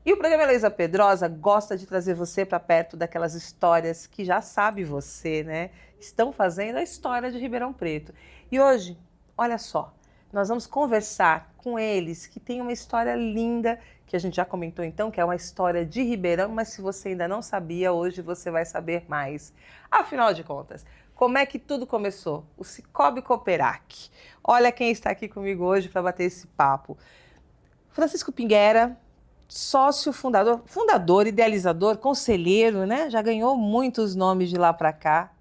E o programa Heloísa Pedrosa gosta de trazer você para perto daquelas histórias que já sabe você, né? Estão fazendo a história de Ribeirão Preto. E hoje, olha só, nós vamos conversar com eles que têm uma história linda, que a gente já comentou então, que é uma história de Ribeirão, mas se você ainda não sabia, hoje você vai saber mais. Afinal de contas, como é que tudo começou? O Cicobi Cooperac. Olha quem está aqui comigo hoje para bater esse papo. Francisco Pinguera, sócio fundador, idealizador, conselheiro, né? Já ganhou muitos nomes de lá para cá.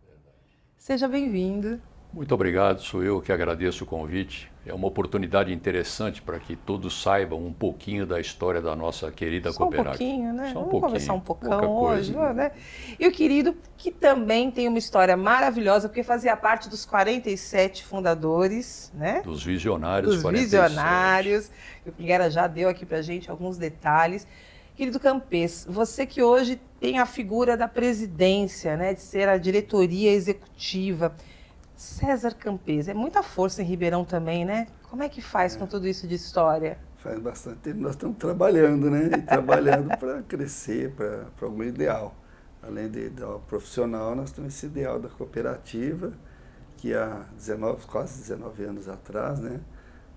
Seja bem-vindo. Muito obrigado, sou eu que agradeço o convite. É uma oportunidade interessante para que todos saibam um pouquinho da história da nossa querida Cooperac. Só um pouquinho, né? Só um Vamos conversar um pouquinho, pouquinho hoje, coisa. né? E o querido, que também tem uma história maravilhosa, porque fazia parte dos 47 fundadores, né? Dos visionários. Dos 47. visionários. O Pinguera já deu aqui pra gente alguns detalhes. Querido Campês, você que hoje tem a figura da presidência, né? De ser a diretoria executiva. César Campês, é muita força em Ribeirão também, né? Como é que faz com tudo isso de história? Faz bastante tempo, nós estamos trabalhando, né? E trabalhando para crescer, para algum ideal. Além de ideal profissional, nós temos esse ideal da cooperativa, que há quase 19 anos atrás, né?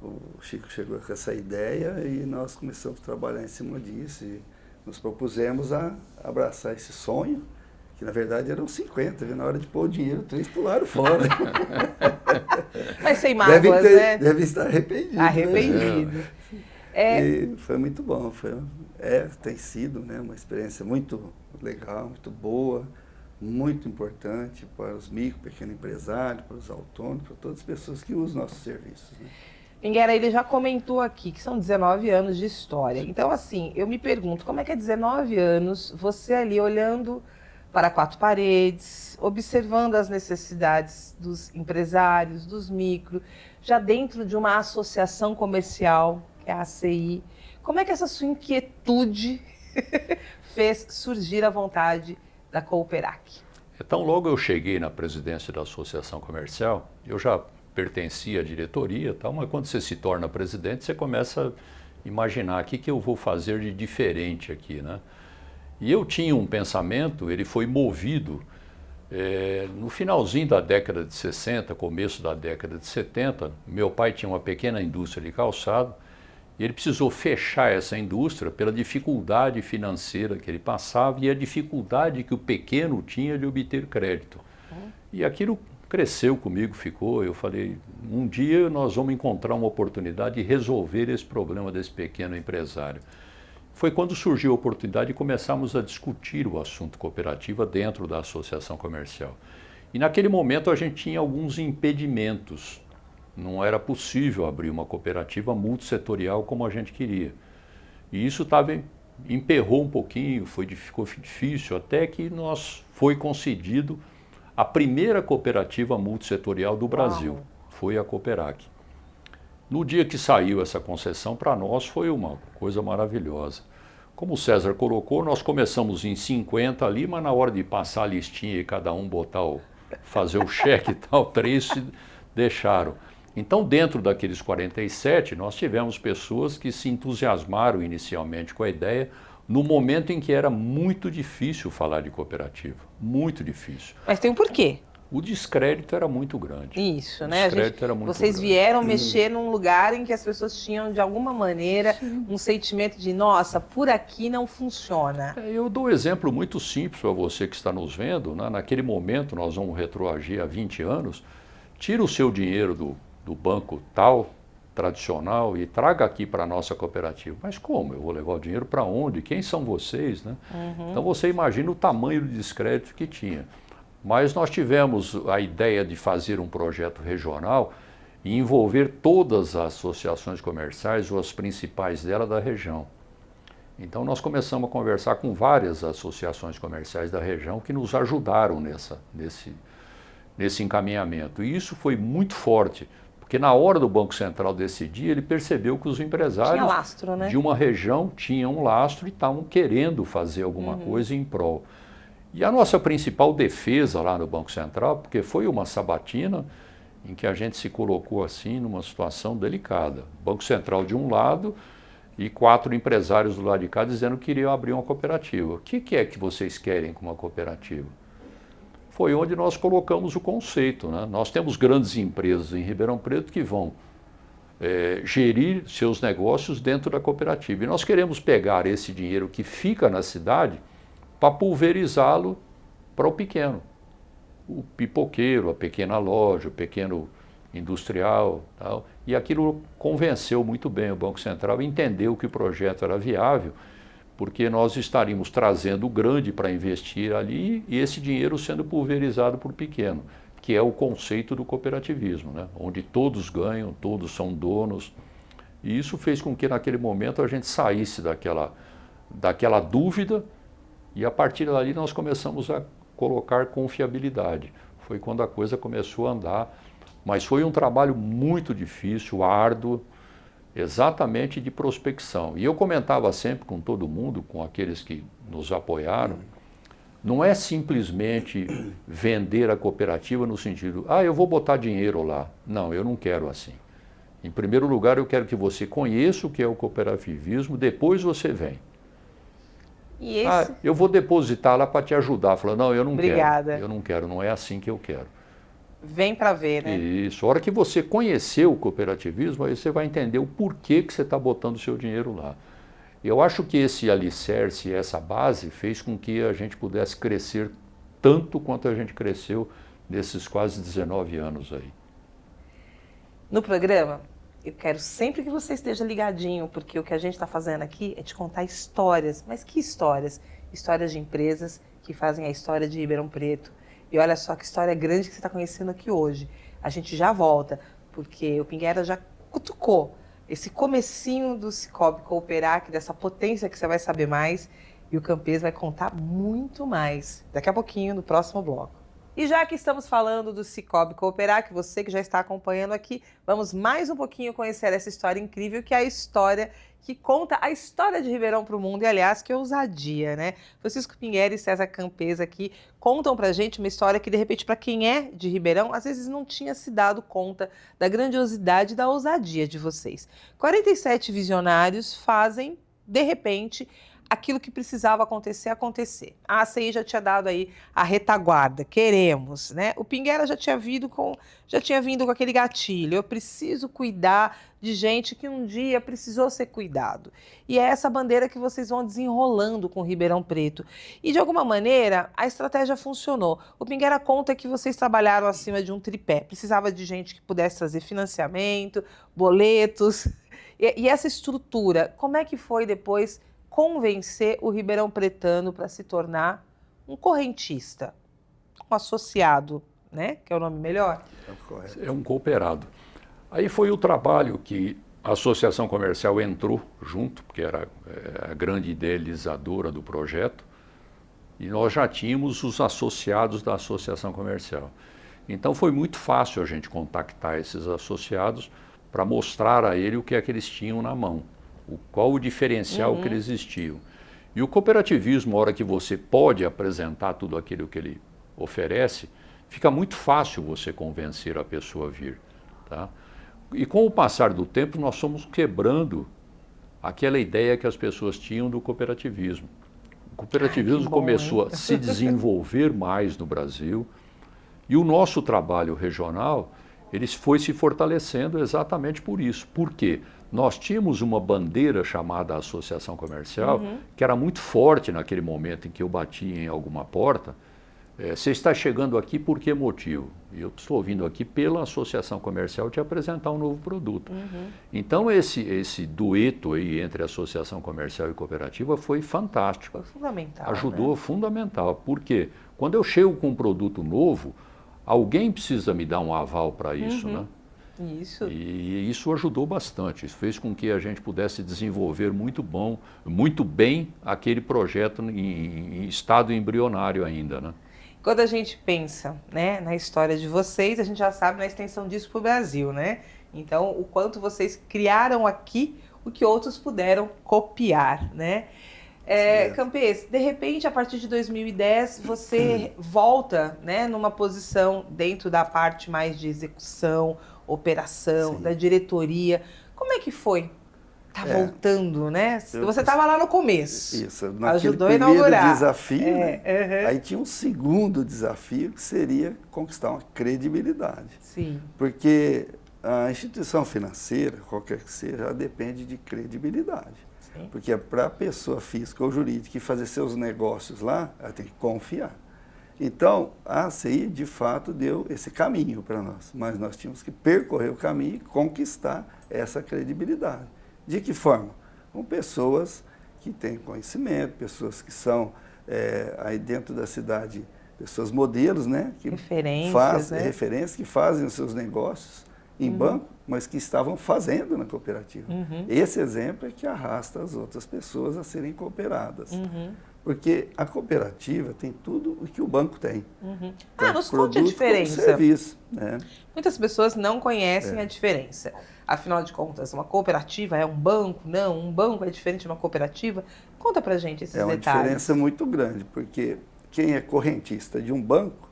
O Chico chegou com essa ideia e nós começamos a trabalhar em cima disso e nos propusemos a abraçar esse sonho, que na verdade eram 50, na hora de pôr o dinheiro, 3 pularam fora. Mas sem mágoas, né? Devem estar arrependidos. Arrependido. Né? E foi muito bom, tem sido, né, uma experiência muito legal, muito boa, muito importante para os micro, pequenos empresários, para os autônomos, para todas as pessoas que usam nossos serviços. Né? Pinguera, ele já comentou aqui que são 19 anos de história. Então, assim, eu me pergunto, como é que é 19 anos, você ali olhando para 4 paredes, observando as necessidades dos empresários, dos micro, já dentro de uma associação comercial, que é a ACI. Como é que essa sua inquietude fez surgir a vontade da Cooperac? Então, logo eu cheguei na presidência da associação comercial, eu já pertencia à diretoria, tal, mas quando você se torna presidente, você começa a imaginar o que eu vou fazer de diferente aqui, né? E eu tinha um pensamento, ele foi movido no finalzinho da década de 60, começo da década de 70, meu pai tinha uma pequena indústria de calçado e ele precisou fechar essa indústria pela dificuldade financeira que ele passava e a dificuldade que o pequeno tinha de obter crédito. E aquilo cresceu comigo, ficou, eu falei, um dia nós vamos encontrar uma oportunidade de resolver esse problema desse pequeno empresário. Foi quando surgiu a oportunidade de começarmos a discutir o assunto cooperativa dentro da associação comercial. E naquele momento a gente tinha alguns impedimentos. Não era possível abrir uma cooperativa multissetorial como a gente queria. E isso emperrou um pouquinho, ficou difícil, até que foi concedido a primeira cooperativa multissetorial do Brasil. Uau. Foi a Cooperac. No dia que saiu essa concessão, para nós foi uma coisa maravilhosa. Como o César colocou, nós começamos em 50 ali, mas na hora de passar a listinha e cada um fazer o cheque e tal, 3 se deixaram. Então, dentro daqueles 47, nós tivemos pessoas que se entusiasmaram inicialmente com a ideia, no momento em que era muito difícil falar de cooperativa. Muito difícil. Mas tem um porquê. O descrédito era muito grande. Isso, né? Era muito vocês grande. Vieram mexer num lugar em que as pessoas tinham, de alguma maneira, um sentimento de, nossa, por aqui não funciona. Eu dou um exemplo muito simples para você que está nos vendo. Né? Naquele momento, nós vamos retroagir há 20 anos, tira o seu dinheiro do banco tal, tradicional, e traga aqui para a nossa cooperativa. Mas como? Eu vou levar o dinheiro para onde? Quem são vocês? Né? Então você imagina o tamanho do descrédito que tinha. Mas nós tivemos a ideia de fazer um projeto regional e envolver todas as associações comerciais, ou as principais delas, da região. Então nós começamos a conversar com várias associações comerciais da região que nos ajudaram nesse encaminhamento. E isso foi muito forte, porque na hora do Banco Central decidir, ele percebeu que os empresários lastro, né? de uma região tinham um lastro e estavam querendo fazer alguma coisa em prol. E a nossa principal defesa lá no Banco Central, porque foi uma sabatina em que a gente se colocou assim numa situação delicada. Banco Central de um lado e 4 empresários do lado de cá dizendo que queriam abrir uma cooperativa. O que é que vocês querem com uma cooperativa? Foi onde nós colocamos o conceito, né? Nós temos grandes empresas em Ribeirão Preto que vão gerir seus negócios dentro da cooperativa. E nós queremos pegar esse dinheiro que fica na cidade para pulverizá-lo para o pequeno. O pipoqueiro, a pequena loja, o pequeno industrial, tal. E aquilo convenceu muito bem o Banco Central, entendeu que o projeto era viável, porque nós estaríamos trazendo o grande para investir ali e esse dinheiro sendo pulverizado por pequeno, que é o conceito do cooperativismo, né? Onde todos ganham, todos são donos. E isso fez com que naquele momento a gente saísse daquela dúvida e a partir dali nós começamos a colocar confiabilidade. Foi quando a coisa começou a andar, mas foi um trabalho muito difícil, árduo, exatamente de prospecção. E eu comentava sempre com todo mundo, com aqueles que nos apoiaram, não é simplesmente vender a cooperativa no sentido, eu vou botar dinheiro lá. Não, eu não quero assim. Em primeiro lugar, eu quero que você conheça o que é o cooperativismo, depois você vem. E esse... eu vou depositar lá para te ajudar. Fala, não, eu não Obrigada. quero. Eu não quero, não é assim que eu quero. Vem para ver, né? Isso. A hora que você conhecer o cooperativismo, aí você vai entender o porquê que você está botando o seu dinheiro lá. Eu acho que esse alicerce, essa base, fez com que a gente pudesse crescer tanto quanto a gente cresceu nesses quase 19 anos aí. No programa, eu quero sempre que você esteja ligadinho, porque o que a gente está fazendo aqui é te contar histórias. Mas que histórias? Histórias de empresas que fazem a história de Ribeirão Preto. E olha só que história grande que você está conhecendo aqui hoje. A gente já volta, porque o Pinguera já cutucou esse comecinho do Cicobi Cooperac, dessa potência que você vai saber mais, e o Campês vai contar muito mais daqui a pouquinho, no próximo bloco. E já que estamos falando do Cicobi Cooperac, você que já está acompanhando aqui, vamos mais um pouquinho conhecer essa história incrível, que é a história que conta a história de Ribeirão para o mundo, e aliás, que ousadia, né? Francisco Pinguera e César Campês aqui contam pra gente uma história que, de repente, para quem é de Ribeirão, às vezes não tinha se dado conta da grandiosidade e da ousadia de vocês. 47 visionários fazem, de repente, aquilo que precisava acontecer. A ACI já tinha dado aí a retaguarda, queremos, né? O Pinguera já tinha vindo com aquele gatilho, eu preciso cuidar de gente que um dia precisou ser cuidado. E é essa bandeira que vocês vão desenrolando com Ribeirão Preto. E de alguma maneira, a estratégia funcionou. O Pinguera conta que vocês trabalharam acima de um tripé, precisava de gente que pudesse trazer financiamento, boletos, e essa estrutura, como é que foi depois convencer o Ribeirão Pretano para se tornar um correntista, um associado, né? Que é o nome melhor? É um cooperado. Aí foi o trabalho que a Associação Comercial entrou junto, porque era a grande idealizadora do projeto, e nós já tínhamos os associados da Associação Comercial. Então foi muito fácil a gente contactar esses associados para mostrar a ele o que é que eles tinham na mão. Qual o diferencial que eles existiam. E o cooperativismo, a hora que você pode apresentar tudo aquilo que ele oferece, fica muito fácil você convencer a pessoa a vir. Tá? E com o passar do tempo, nós fomos quebrando aquela ideia que as pessoas tinham do cooperativismo. O cooperativismo começou a se desenvolver mais no Brasil e o nosso trabalho regional ele foi se fortalecendo exatamente por isso. Por quê? Nós tínhamos uma bandeira chamada Associação Comercial, que era muito forte naquele momento em que eu bati em alguma porta. Você está chegando aqui por que motivo? E eu estou vindo aqui pela Associação Comercial te apresentar um novo produto. Então esse dueto aí entre Associação Comercial e Cooperativa foi fantástico. Foi fundamental. Ajudou, né? Fundamental. Por quê? Quando eu chego com um produto novo, alguém precisa me dar um aval para isso, né? Isso. E isso ajudou bastante, isso fez com que a gente pudesse desenvolver muito bem aquele projeto em estado embrionário ainda, né? Quando a gente pensa, né, na história de vocês, a gente já sabe na extensão disso para o Brasil, né? Então, o quanto vocês criaram aqui o que outros puderam copiar, né? Campês, de repente, a partir de 2010, você volta, né, numa posição dentro da parte mais de execução, operação, da diretoria. Como é que foi Tá voltando, né? Você estava lá no começo. Isso, naquele ajudou a primeiro inaugurar. desafio, né? Aí tinha um segundo desafio que seria conquistar uma credibilidade. Sim. Porque a instituição financeira, qualquer que seja, ela depende de credibilidade. Sim. Porque para a pessoa física ou jurídica fazer seus negócios lá, ela tem que confiar. Então, a ACI, de fato, deu esse caminho para nós, mas nós tínhamos que percorrer o caminho e conquistar essa credibilidade. De que forma? Com pessoas que têm conhecimento, pessoas que são, aí dentro da cidade, pessoas modelos, né? Que referências, que fazem os seus negócios em banco, mas que estavam fazendo na cooperativa. Esse exemplo é que arrasta as outras pessoas a serem cooperadas. Porque a cooperativa tem tudo o que o banco tem. Nos conte a diferença. Serviço, né? Muitas pessoas não conhecem a diferença. Afinal de contas, uma cooperativa é um banco? Não, um banco é diferente de uma cooperativa? Conta pra gente esses detalhes. É uma diferença muito grande, porque quem é correntista de um banco,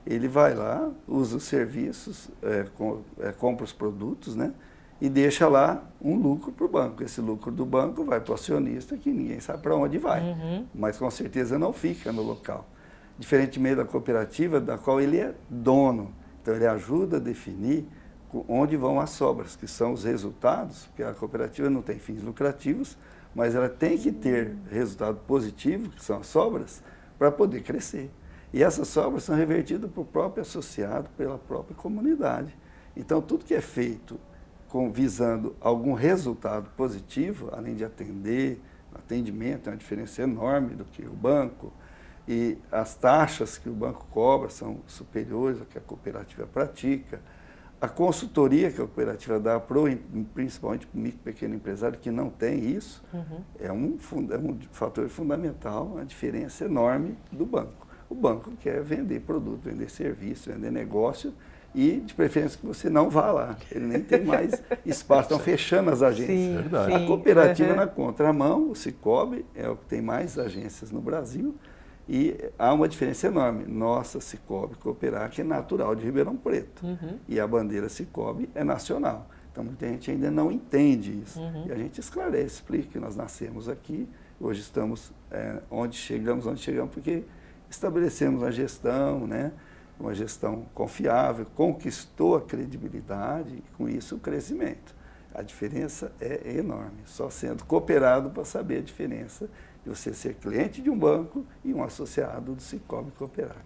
ele vai lá, usa os serviços, compra os produtos, né? E deixa lá um lucro para o banco. Esse lucro do banco vai para o acionista, que ninguém sabe para onde vai, mas com certeza não fica no local. Diferentemente da cooperativa, da qual ele é dono. Então ele ajuda a definir onde vão as sobras, que são os resultados, porque a cooperativa não tem fins lucrativos, mas ela tem que ter resultado positivo, que são as sobras, para poder crescer. E essas sobras são revertidas para o próprio associado, pela própria comunidade. Então tudo que é feito visando algum resultado positivo, além de atendimento é uma diferença enorme do que o banco, e as taxas que o banco cobra são superiores ao que a cooperativa pratica. A consultoria que a cooperativa dá, principalmente para o micro e pequeno empresário que não tem isso, é um fator fundamental, uma diferença enorme do banco. O banco quer vender produto, vender serviço, vender negócio, e de preferência que você não vá lá, ele nem tem mais espaço, estão fechando as agências. Sim, a cooperativa na contramão, o Sicoob é o que tem mais agências no Brasil, e há uma diferença enorme. Nossa Sicoob Cooperac é natural de Ribeirão Preto, e a bandeira Sicoob é nacional. Então muita gente ainda não entende isso, e a gente esclarece, explica que nós nascemos aqui, hoje estamos onde chegamos, porque estabelecemos a gestão, né? Uma gestão confiável, conquistou a credibilidade e, com isso, o crescimento. A diferença é enorme, só sendo cooperado para saber a diferença de você ser cliente de um banco e um associado do Sicoob Cooperac.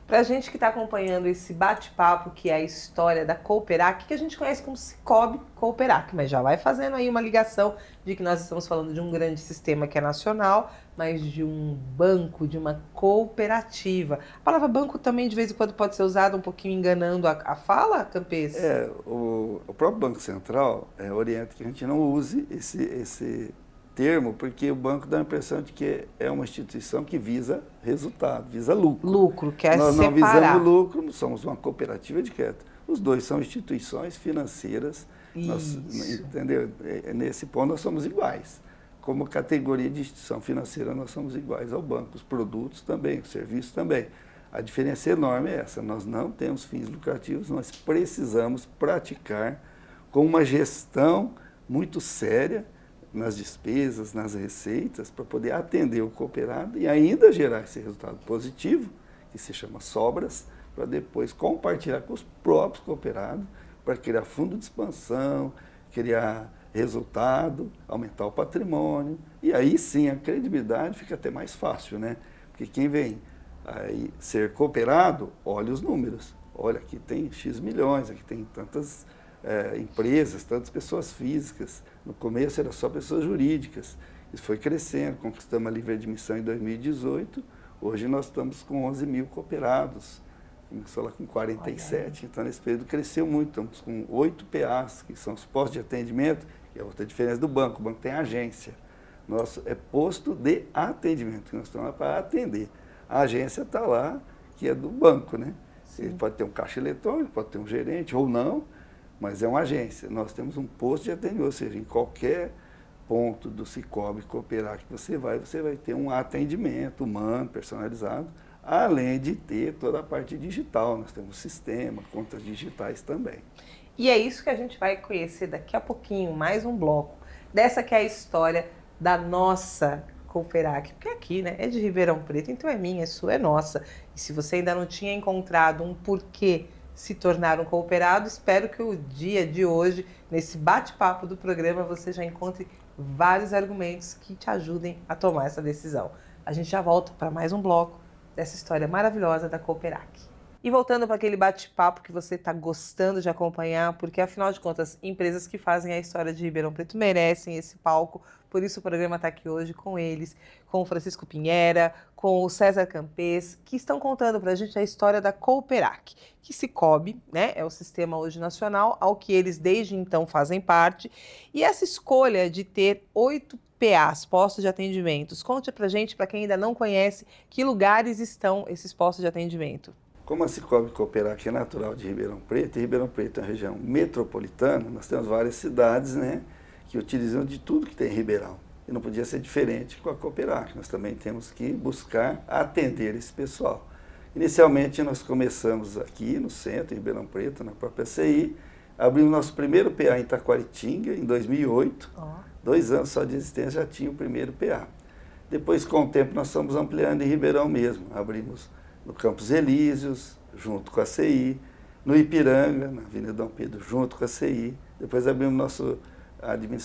Para a gente que está acompanhando esse bate-papo, que é a história da Cooperac, que a gente conhece como Sicoob Cooperac, mas já vai fazendo aí uma ligação de que nós estamos falando de um grande sistema que é nacional, mas de um banco, de uma cooperativa. A palavra banco também de vez em quando pode ser usada um pouquinho enganando a fala, Campês? O próprio Banco Central orienta que a gente não use esse termo, porque o banco dá a impressão de que é uma instituição que visa resultado, visa lucro. Lucro, quer Nós separar. não visamos lucro, somos uma cooperativa de crédito. Os dois são instituições financeiras, entendeu? Nesse ponto nós somos iguais. Como categoria de instituição financeira, nós somos iguais ao banco. Os produtos também, os serviços também. A diferença enorme é essa, nós não temos fins lucrativos, nós precisamos praticar com uma gestão muito séria, nas despesas, nas receitas, para poder atender o cooperado e ainda gerar esse resultado positivo, que se chama sobras, para depois compartilhar com os próprios cooperados, para criar fundo de expansão, criar resultado, aumentar o patrimônio, e aí sim a credibilidade fica até mais fácil, né? Porque quem vem aí ser cooperado, olha os números, olha, aqui tem X milhões, aqui tem tantas empresas, tantas pessoas físicas. No começo era só pessoas jurídicas. Isso foi crescendo, conquistamos a livre admissão em 2018. Hoje nós estamos com 11 mil cooperados. Começou lá com 47, então nesse período cresceu muito. Estamos com 8 PAs, que são os postos de atendimento, que é outra diferença do banco. O banco tem agência. Nosso é posto de atendimento, que nós estamos lá para atender. A agência está lá, que é do banco, né? Ele pode ter um caixa eletrônico, pode ter um gerente ou não, mas é uma agência. Nós temos um posto de atendimento, ou seja, em qualquer ponto do Sicoob Cooperac que você vai ter um atendimento humano, personalizado, além de ter toda a parte digital. Nós temos sistema, contas digitais também. E é isso que a gente vai conhecer daqui a pouquinho, mais um bloco. dessa que é a história da nossa Cooperac, porque aqui, né, é de Ribeirão Preto, então é minha, é sua, é nossa. E se você ainda não tinha encontrado um porquê se tornar um cooperado, espero que o dia de hoje, nesse bate-papo do programa, você já encontre vários argumentos que te ajudem a tomar essa decisão. A gente já volta para mais um bloco dessa história maravilhosa da Cooperac. E voltando para aquele bate-papo que você está gostando de acompanhar, porque afinal de contas, empresas que fazem a história de Ribeirão Preto merecem esse palco, por isso o programa está aqui hoje com eles, com o Francisco Pinheira, com o César Campês, que estão contando para a gente a história da Cooperac, que Sicoob, né, é o sistema hoje nacional, ao que eles desde então fazem parte, e essa escolha de ter 8 PAs, postos de atendimentos. Conte para a gente, para quem ainda não conhece, que lugares estão esses postos de atendimento. Como a Sicoob Cooperac é natural de Ribeirão Preto, e Ribeirão Preto é uma região metropolitana, nós temos várias cidades, né, que utilizam de tudo que tem em Ribeirão. E não podia ser diferente com a Cooperac, nós também temos que buscar atender esse pessoal. Inicialmente nós começamos aqui no centro, em Ribeirão Preto, na própria CI, abrimos nosso primeiro PA em Taquaritinga, em 2008, 2 anos só de existência já tinha o primeiro PA. Depois, com o tempo, nós estamos ampliando em Ribeirão mesmo, abrimos no Campos Elíseos, junto com a CI, no Ipiranga, na Avenida Dom Pedro, junto com a CI. Depois abrimos nossa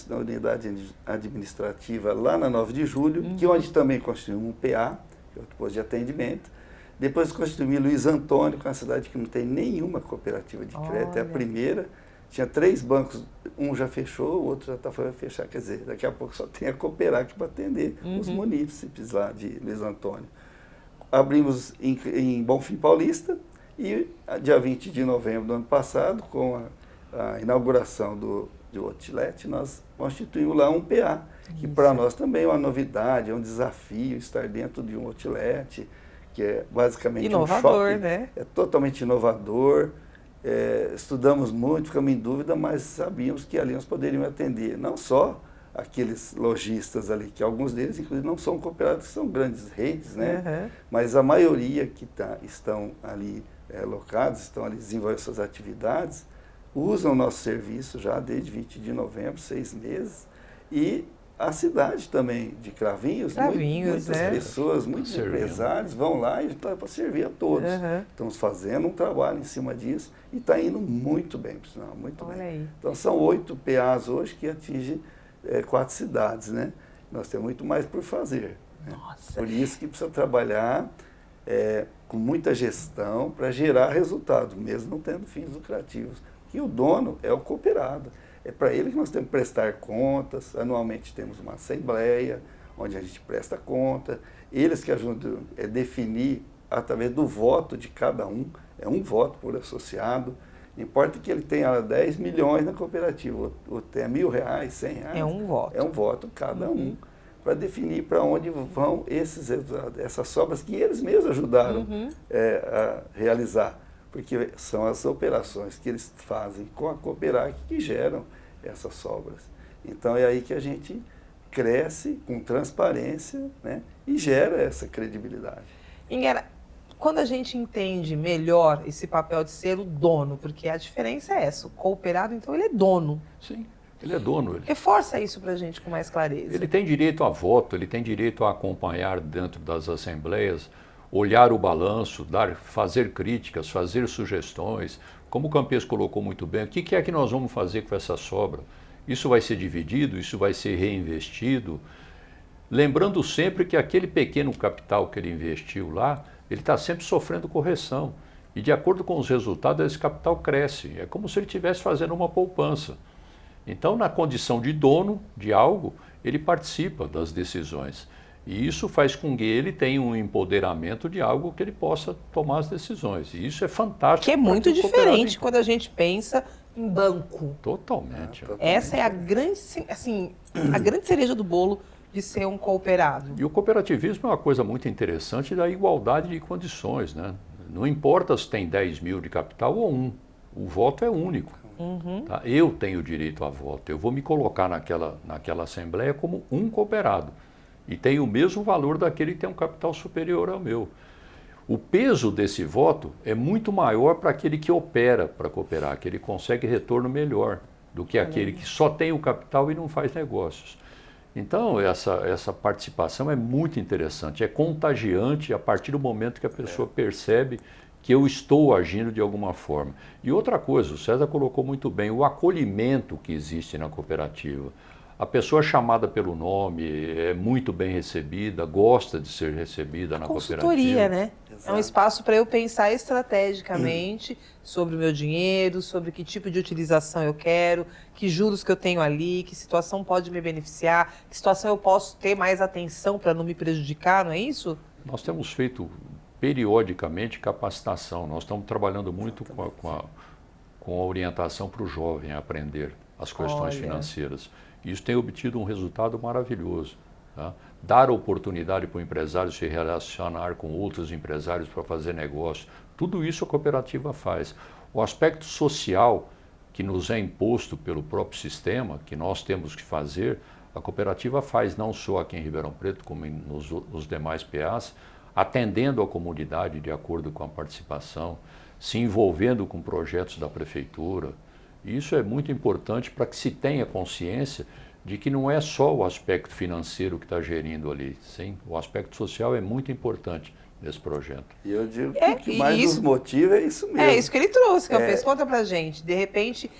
unidade administrativa lá na 9 de Julho, que onde também construímos um PA, que é o posto de atendimento. Depois construímos Luiz Antônio, que é uma cidade que não tem nenhuma cooperativa de crédito, é a primeira. Tinha 3 bancos, um já fechou, o outro já está para fechar, quer dizer, daqui a pouco só tem a Cooperac para atender os munícipes lá de Luiz Antônio. Abrimos em Bonfim Paulista e dia 20 de novembro do ano passado, com a inauguração do outlet, nós constituímos lá um PA, que para nós também é uma novidade, é um desafio estar dentro de um outlet, que é basicamente inovador, um shopping, né? É totalmente inovador. Estudamos muito, ficamos em dúvida, mas sabíamos que ali nós poderíamos atender não só aqueles lojistas ali, que alguns deles, inclusive, não são cooperados, são grandes redes, né? Mas a maioria que estão ali locados, estão ali desenvolvendo suas atividades, usam o nosso serviço já desde 20 de novembro, 6 meses, e a cidade também de Cravinhos, muitas pessoas, muitos empresários vão lá e estão para servir a todos. Estamos fazendo um trabalho em cima disso e está indo muito bem, por sinal, muito bem. Aí. Então são 8 PAs hoje que atingem 4 cidades, né? Nós temos muito mais por fazer. Né? Por isso que precisa trabalhar com muita gestão para gerar resultado, mesmo não tendo fins lucrativos. E o dono é o cooperado. É para ele que nós temos que prestar contas. Anualmente temos uma assembleia, onde a gente presta conta. Eles que ajudam a definir, através do voto de cada um, é um voto por associado. Não importa que ele tenha 10 milhões na cooperativa, ou tenha R$1.000, R$100. É um voto. É um voto cada um, para definir para onde vão essas sobras que eles mesmos ajudaram a realizar. Porque são as operações que eles fazem com a Cooperac que geram essas sobras. Então é aí que a gente cresce com transparência, né, e gera essa credibilidade. Inguera, quando a gente entende melhor esse papel de ser o dono, porque a diferença é essa, o cooperado, então ele é dono. Sim, ele é dono. Reforça isso para a gente com mais clareza. Ele tem direito a voto, ele tem direito a acompanhar dentro das assembleias, olhar o balanço, fazer críticas, fazer sugestões. Como o Campês colocou muito bem, o que é que nós vamos fazer com essa sobra? Isso vai ser dividido, isso vai ser reinvestido? Lembrando sempre que aquele pequeno capital que ele investiu lá, ele está sempre sofrendo correção. E de acordo com os resultados, esse capital cresce. É como se ele estivesse fazendo uma poupança. Então, na condição de dono de algo, ele participa das decisões. E isso faz com que ele tenha um empoderamento de algo que ele possa tomar as decisões. E isso é fantástico. Que é muito diferente quando a gente pensa em banco. Totalmente. Essa é a grande, assim, a grande cereja do bolo de ser um cooperado. E o cooperativismo é uma coisa muito interessante da igualdade de condições, né? Não importa se tem 10 mil de capital ou 1. O voto é único. Tá? Eu tenho direito a voto. Eu vou me colocar naquela assembleia como um cooperado. E tem o mesmo valor daquele que tem um capital superior ao meu. O peso desse voto é muito maior para aquele que opera para cooperar, que ele consegue retorno melhor. do que aquele que só tem o capital e não faz negócios. Então, essa participação é muito interessante, é contagiante a partir do momento que a pessoa percebe que eu estou agindo de alguma forma. E outra coisa, o César colocou muito bem, o acolhimento que existe na cooperativa. A pessoa chamada pelo nome é muito bem recebida, gosta de ser recebida na cooperativa. Consultoria, né? Exato. É um espaço para eu pensar estrategicamente sobre o meu dinheiro, sobre que tipo de utilização eu quero, que juros que eu tenho ali, que situação pode me beneficiar, que situação eu posso ter mais atenção para não me prejudicar, não é isso? Nós temos feito periodicamente capacitação, nós estamos trabalhando muito com a orientação para o jovem aprender as questões financeiras. Isso tem obtido um resultado maravilhoso. Tá? Dar oportunidade para o empresário se relacionar com outros empresários para fazer negócio, tudo isso a cooperativa faz. O aspecto social que nos é imposto pelo próprio sistema, que nós temos que fazer, a cooperativa faz não só aqui em Ribeirão Preto, como nos demais PAs, atendendo a comunidade de acordo com a participação, se envolvendo com projetos da prefeitura. Isso é muito importante para que se tenha consciência de que não é só o aspecto financeiro que está gerindo ali, sim, o aspecto social é muito importante nesse projeto. E eu digo que o que mais nos motiva é isso mesmo. É isso que ele trouxe, que conta pra gente. De repente,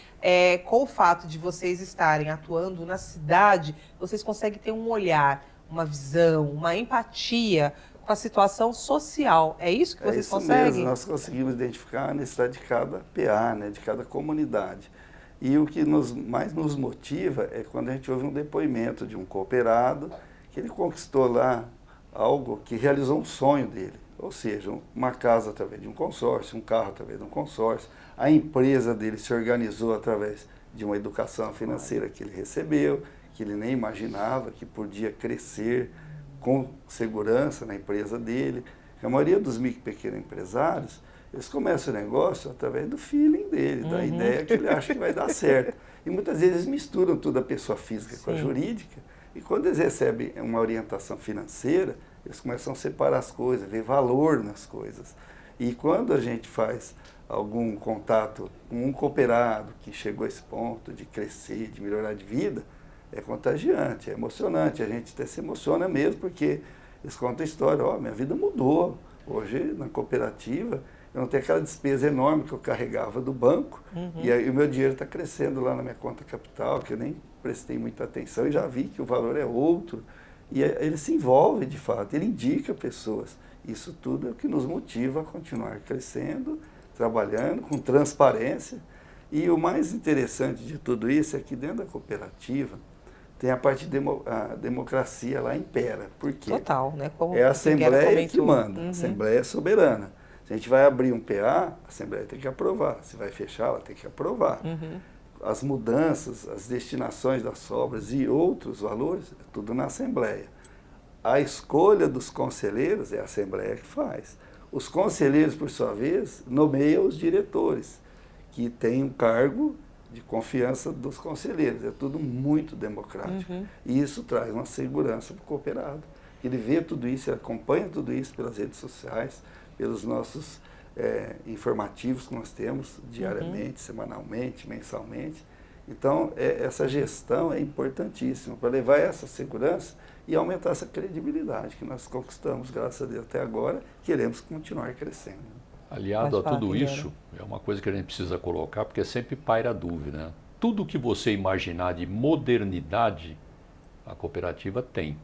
com o fato de vocês estarem atuando na cidade, vocês conseguem ter um olhar, uma visão, uma empatia com a situação social. É isso que vocês conseguem? Mesmo. Nós conseguimos identificar a necessidade de cada PA, né, de cada comunidade. E o que mais nos motiva é quando a gente ouve um depoimento de um cooperado, que ele conquistou lá algo que realizou um sonho dele. Ou seja, uma casa através de um consórcio, um carro através de um consórcio. A empresa dele se organizou através de uma educação financeira que ele recebeu, que ele nem imaginava que podia crescer com segurança na empresa dele. A maioria dos micro e pequenos empresários, eles começam o negócio através do feeling dele, da ideia que ele acha que vai dar certo. E muitas vezes eles misturam tudo a pessoa física com a jurídica, e quando eles recebem uma orientação financeira, eles começam a separar as coisas, ver valor nas coisas. E quando a gente faz algum contato com um cooperado que chegou a esse ponto de crescer, de melhorar de vida, é contagiante, é emocionante. A gente até se emociona mesmo, porque eles contam a história, minha vida mudou. Hoje, na cooperativa, eu não tenho aquela despesa enorme que eu carregava do banco, e aí o meu dinheiro está crescendo lá na minha conta capital, que eu nem prestei muita atenção e já vi que o valor é outro. E ele se envolve de fato, ele indica pessoas. Isso tudo é o que nos motiva a continuar crescendo, trabalhando com transparência. E o mais interessante de tudo isso é que dentro da cooperativa tem a parte de a democracia lá impera. Por quê? Total, né? Como é a Assembleia que manda, a Assembleia é soberana. Se a gente vai abrir um PA, a Assembleia tem que aprovar. Se vai fechar, ela tem que aprovar. As mudanças, as destinações das obras e outros valores, é tudo na Assembleia. A escolha dos conselheiros é a Assembleia que faz. Os conselheiros, por sua vez, nomeiam os diretores, que têm um cargo de confiança dos conselheiros. É tudo muito democrático. E isso traz uma segurança para o cooperado. Ele vê tudo isso, ele acompanha tudo isso pelas redes sociais, pelos nossos informativos que nós temos diariamente, semanalmente, mensalmente. Então, essa gestão é importantíssima para levar essa segurança e aumentar essa credibilidade que nós conquistamos, graças a Deus, até agora. Queremos continuar crescendo. Aliado a tudo isso, é uma coisa que a gente precisa colocar, porque sempre paira a dúvida, né? Tudo que você imaginar de modernidade, a cooperativa tem.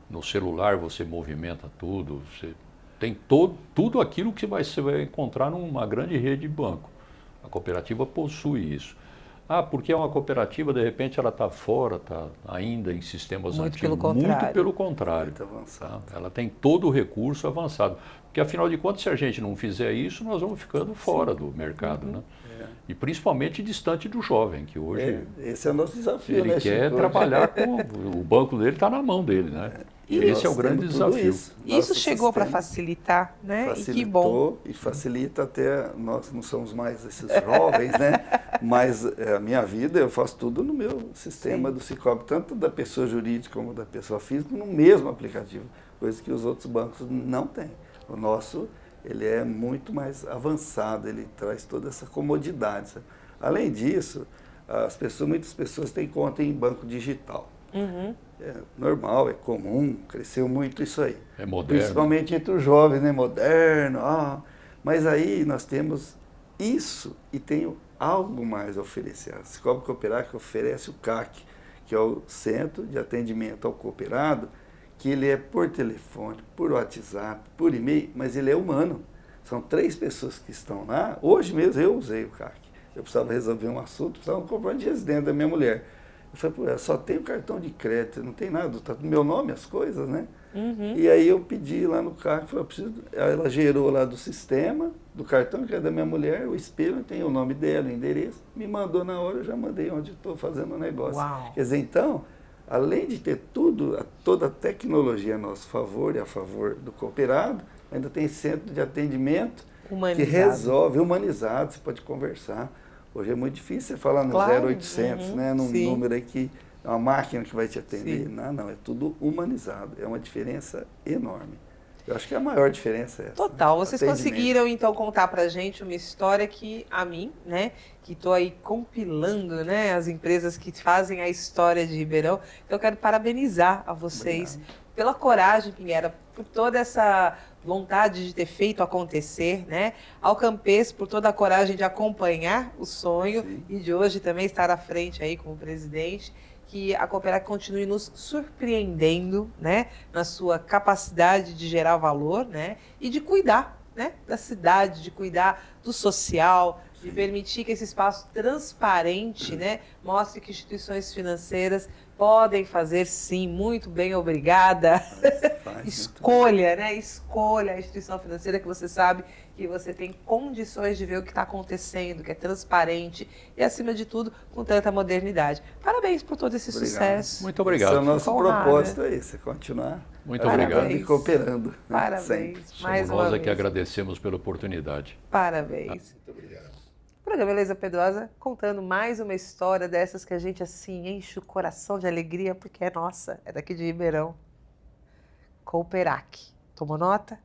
No celular você movimenta tudo, você tem tudo aquilo que você vai encontrar numa grande rede de banco. A cooperativa possui isso. Porque é uma cooperativa, de repente ela está fora, está ainda em sistemas antigos. Muito pelo contrário. Muito avançado. Tá? Ela tem todo o recurso avançado. Porque, afinal de contas, se a gente não fizer isso, nós vamos ficando fora do mercado. Né? E principalmente distante do jovem, que hoje... esse é o nosso desafio, ele quer trabalhar com... O banco dele está na mão dele, né? Esse é o grande desafio. Isso chegou para facilitar, né? Facilitou, e que bom. E facilita até, nós não somos mais esses jovens, né? Mas a minha vida, eu faço tudo no meu sistema do Sicoob, tanto da pessoa jurídica como da pessoa física, no mesmo aplicativo, coisa que os outros bancos não têm. O nosso, ele é muito mais avançado, ele traz toda essa comodidade. Sabe? Além disso, Muitas pessoas têm conta em banco digital. Uhum. É normal, é comum, cresceu muito isso aí. É moderno. Principalmente entre os jovens, né? Moderno. Mas aí nós temos isso e tem algo mais a oferecer. A Cicobi Cooperac oferece o CAC, que é o Centro de Atendimento ao Cooperado, que ele é por telefone, por WhatsApp, por e-mail, mas ele é humano. São 3 pessoas que estão lá. Hoje mesmo eu usei o CAC. Eu precisava resolver um assunto, precisava comprar de residente da minha mulher. Eu falei, pô, eu só tenho cartão de crédito, não tem nada, está no meu nome as coisas, né? Uhum. E aí eu pedi lá no CAC, falei, ela gerou lá do sistema, do cartão que é da minha mulher, o espelho tem o nome dela, o endereço, me mandou na hora, eu já mandei onde estou fazendo o negócio. Uau. Quer dizer, então, além de ter toda a tecnologia a nosso favor e a favor do cooperado, ainda tem centro de atendimento que resolve, humanizado, você pode conversar. Hoje é muito difícil você falar no 0800, né, num número aí que é uma máquina que vai te atender. Não, é tudo humanizado. É uma diferença enorme. Eu acho que a maior diferença é essa. Total. Vocês conseguiram, então, contar pra gente uma história que a mim, né, que estou aí compilando, né, as empresas que fazem a história de Ribeirão. Então, eu quero parabenizar a vocês pela coragem, Pinheira, por toda essa vontade de ter feito acontecer, né? Ao Campes, por toda a coragem de acompanhar o sonho e de hoje também estar à frente aí como presidente. Que a Cooperac continue nos surpreendendo, né, na sua capacidade de gerar valor, né, e de cuidar, né, da cidade, de cuidar do social, de permitir que esse espaço transparente, né, mostre que instituições financeiras podem fazer sim. Muito bem, obrigada. Escolha, né? Escolha a instituição financeira que você sabe que você tem condições de ver o que está acontecendo, que é transparente e, acima de tudo, com tanta modernidade. Parabéns por todo esse sucesso. Muito obrigado. Esse é o nosso propósito, é esse, é continuar. Muito obrigado. E cooperando. Parabéns. Mais Somos uma nós que vez. agradecemos pela oportunidade. Parabéns. Muito obrigado. Programa Beleza Pedrosa, contando mais uma história dessas que a gente, assim, enche o coração de alegria, porque é nossa, é daqui de Ribeirão. Cooperac. Tomou nota?